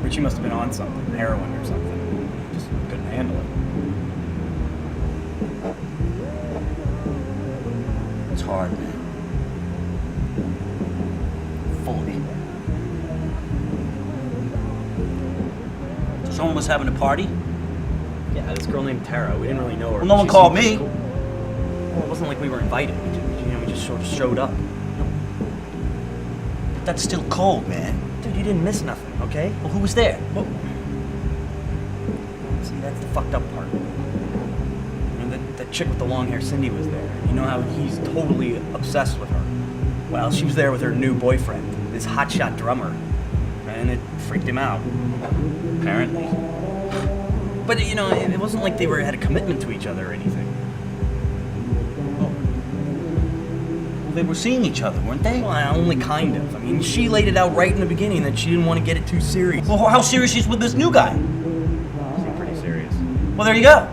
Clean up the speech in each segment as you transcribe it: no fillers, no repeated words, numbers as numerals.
Richie must have been on something, heroin or something. He just couldn't handle it. It's hard, man. Fully. So someone was having a party? Yeah, this girl named Tara. We didn't really know her. Well, no one She called seemed me. pretty cool. Well, it wasn't like we were invited. We just sort of showed up. But that's still cold, man. Dude, you didn't miss nothing, okay? Well, who was there? Well, see, that's the fucked up part. You know, that chick with the long hair, Cindy, was there. You know how he's totally obsessed with her. Well, she was there with her new boyfriend, this hotshot drummer, and it freaked him out. Apparently. But, you know, it wasn't like they had a commitment to each other or anything. Well, they were seeing each other, weren't they? Well, only kind of. I mean, she laid it out right in the beginning that she didn't want to get it too serious. Well, how serious is with this new guy? Seemed pretty serious. Well, there you go.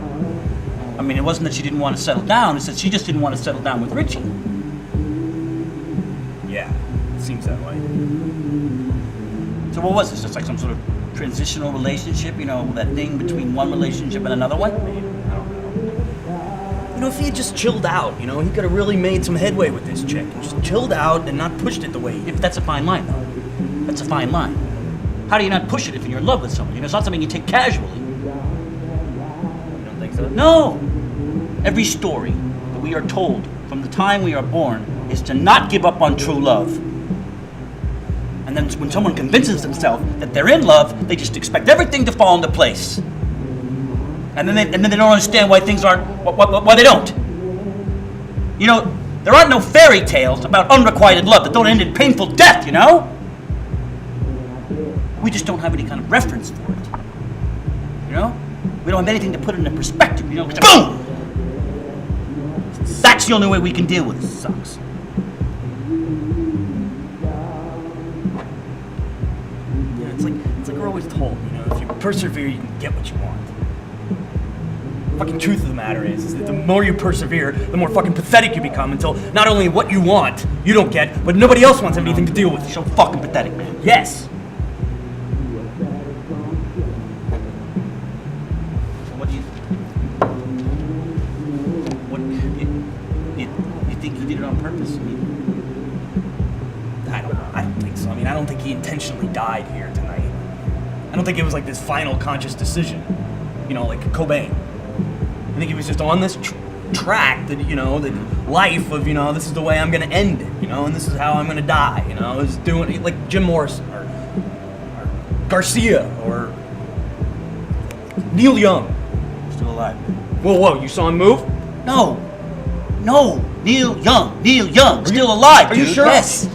I mean, it wasn't that she didn't want to settle down, it's that she just didn't want to settle down with Richie. Yeah, it seems that way. So what was this? Just like some sort of transitional relationship? You know, that thing between one relationship and another one? I don't know. You know, if he had just chilled out, you know, he could have really made some headway with this chick. Just chilled out and not pushed it the way he did. If that's a fine line, though. That's a fine line. How do you not push it if you're in love with someone? You know, it's not something you take casually. You don't think so? No! Every story that we are told from the time we are born is to not give up on true love. And then when someone convinces themselves that they're in love, they just expect everything to fall into place. And then they don't understand why things aren't, why they don't. You know, there aren't no fairy tales about unrequited love that don't end in painful death, you know? We just don't have any kind of reference for it. You know? We don't have anything to put it into perspective, you know? Boom! That's the only way we can deal with it. Sucks. Yeah, it's like we're always told, you know, if you persevere, you can get what you want. The fucking truth of the matter is that the more you persevere, the more fucking pathetic you become until not only what you want, you don't get, but nobody else wants anything to deal with. So fucking pathetic, man. Yes! What do you think he did it on purpose? I mean, I don't think so. I mean, I don't think he intentionally died here tonight. I don't think it was like this final conscious decision, you know, like Cobain. I think he was just on this track that, you know, the life of, you know, this is the way I'm gonna end it, you know, and this is how I'm gonna die, you know, is doing like Jim Morrison or Garcia or Neil Young. still alive, man. Whoa, you saw him move? No, Neil Young, still alive, Are dude. you sure? Yes.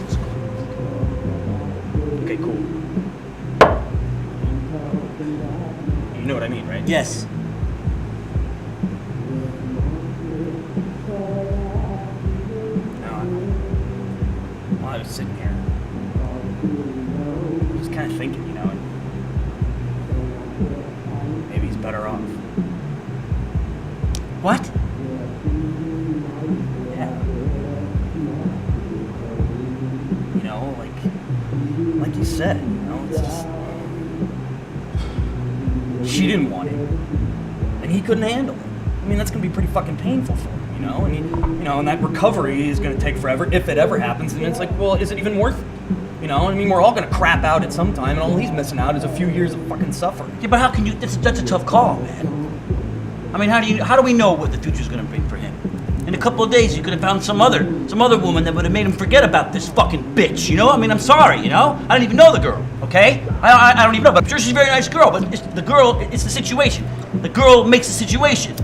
Okay, cool. You know what I mean, right? Yes. While I was sitting here, just kind of thinking, you know, and maybe he's better off. What? Yeah. You know, like you said, you know, it's just she didn't want him, and he couldn't handle it. I mean, that's gonna be pretty fucking painful for him, you know. I mean, you know, and that recovery is gonna take forever if it ever happens. And it's like, well, is it even worth it? You know, I mean, we're all gonna crap out at some time, and all he's missing out is a few years of fucking suffering. Yeah, but how can you? That's a tough call, man. I mean, how do we know what the future's gonna bring for him? In a couple of days, you could have found some other woman that would have made him forget about this fucking bitch. You know? I mean, I'm sorry. You know? I don't even know the girl. Okay? I don't even know. But I'm sure she's a very nice girl. But it's the girl. It's the situation. The girl makes the situation.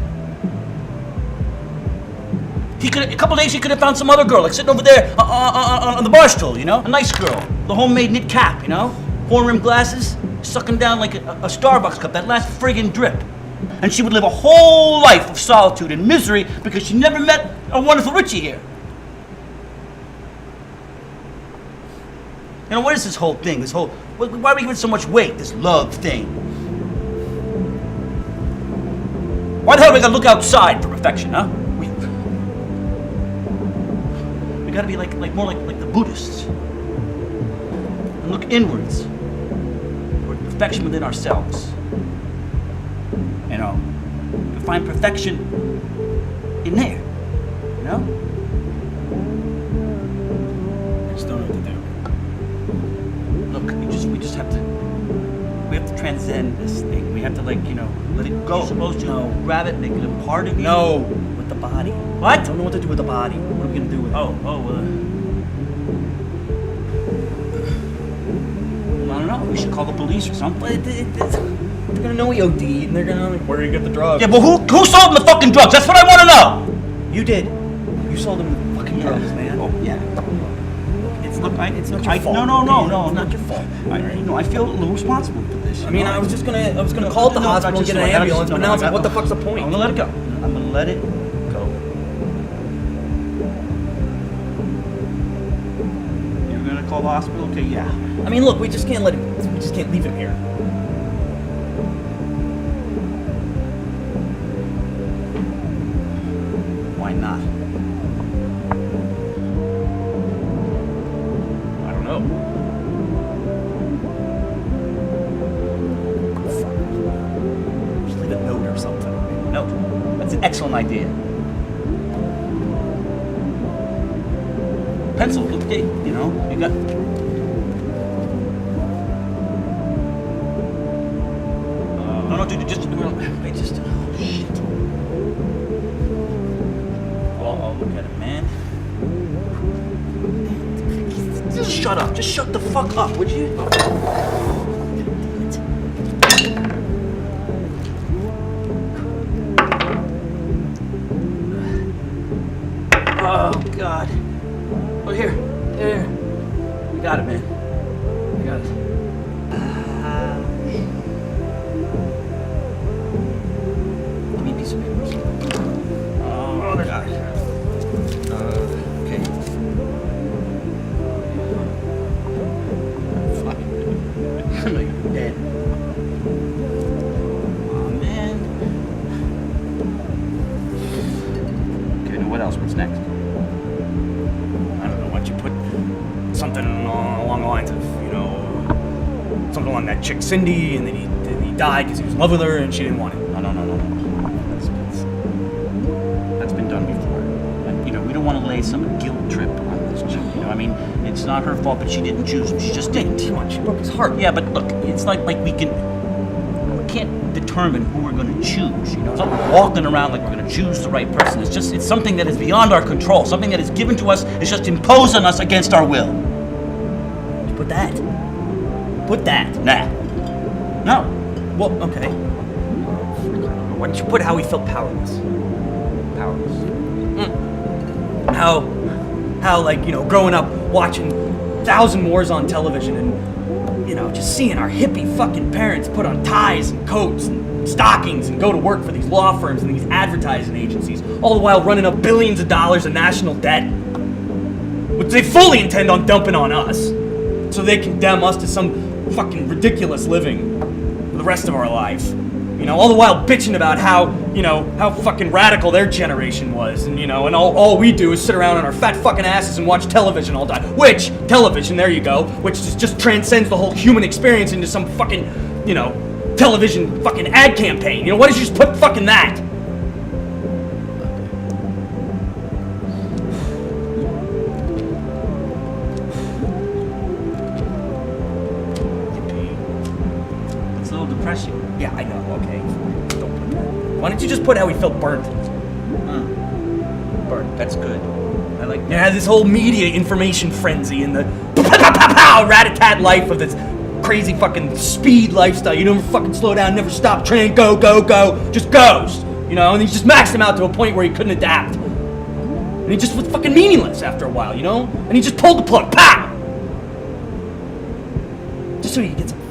A couple of days, he could have found some other girl, like sitting over there on the bar stool, you know? A nice girl. The homemade knit cap, you know? Horn-rimmed glasses, sucking down like a Starbucks cup, that last friggin' drip. And she would live a whole life of solitude and misery because she never met a wonderful Richie here. You know, what is this whole thing? Why are we giving so much weight, this love thing? Why the hell do we gotta look outside for perfection, huh? We gotta be more like the Buddhists. And look inwards. Where perfection within ourselves. You know, to find perfection in there. You know? I just don't know what to do. Look, we just have to transcend this thing. We have to, like, you know, let it go. You're supposed to grab it, make it a part of you. No, with the body. What? I don't know what to do with the body. What are we gonna do with it? Well, I don't know. We should call the police or something. They're gonna know he OD'd, and they're gonna like, where did you get the drugs? Yeah, but who sold him the fucking drugs? That's what I want to know. You did. You sold him the fucking drugs, man. Oh, yeah. It's Look, it's not your fault. No. It's not your fault. I feel a little responsible for this. I mean, I was gonna call the hospital and get an ambulance, but now it's like, what the fuck's the point? I'm gonna let it go. I'm gonna let it go. You're gonna call the hospital? Okay, yeah. I mean, look, we just can't leave him here. Why not? I don't know. Just leave a note or something. No, that's an excellent idea. Pencil, okay, you know, you got. No, dude, just. Wait, just. Oh, shit. I'll look at it, man. Just shut up. Just shut the fuck up, would you? Oh, God. Oh, here. We got it, man. We got it. Give me a piece of paper. Oh, God. Okay. Fuck. I know you're dead. Oh, man. Okay, now what else? What's next? I don't know. Why don't you put something along the lines of, you know, something along that chick Cindy, and then he died because he was in love with her and she didn't want it. No. That's been done before. You know, we don't want to lay some guilt trip on this chick. You know, I mean, it's not her fault, but she didn't choose him. She just didn't. Come on, she broke his heart. Yeah, but look, it's like we can't determine who we're going to choose. You know, it's not walking around like we're going to choose the right person. It's something that is beyond our control. Something that is given to us is just imposed on us against our will. Put that. Nah. No. Well, okay. Why don't you put how he felt powerless? How like, you know, growing up watching 1,000 wars on television and, you know, just seeing our hippie fucking parents put on ties and coats and stockings and go to work for these law firms and these advertising agencies, all the while running up billions of dollars in national debt, which they fully intend on dumping on us, so they condemn us to some fucking ridiculous living for the rest of our life. You know, all the while bitching about how fucking radical their generation was, and, you know, and all we do is sit around on our fat fucking asses and watch television all day. Which, television, there you go, which just transcends the whole human experience into some fucking, you know, television fucking ad campaign. You know, why don't you just put fucking that? It's a little depressing. Yeah, I know, okay. Don't put that. Why don't you just put how he felt burnt? Burnt. That's good. I like that. Yeah, this whole media information frenzy and the pow rat-a-tat life of this crazy fucking speed lifestyle. You never fucking slow down, never stop, train, go, just goes. You know, and he just maxed him out to a point where he couldn't adapt. And he just was fucking meaningless after a while, you know? And he just pulled the plug, pow! Just so he could get some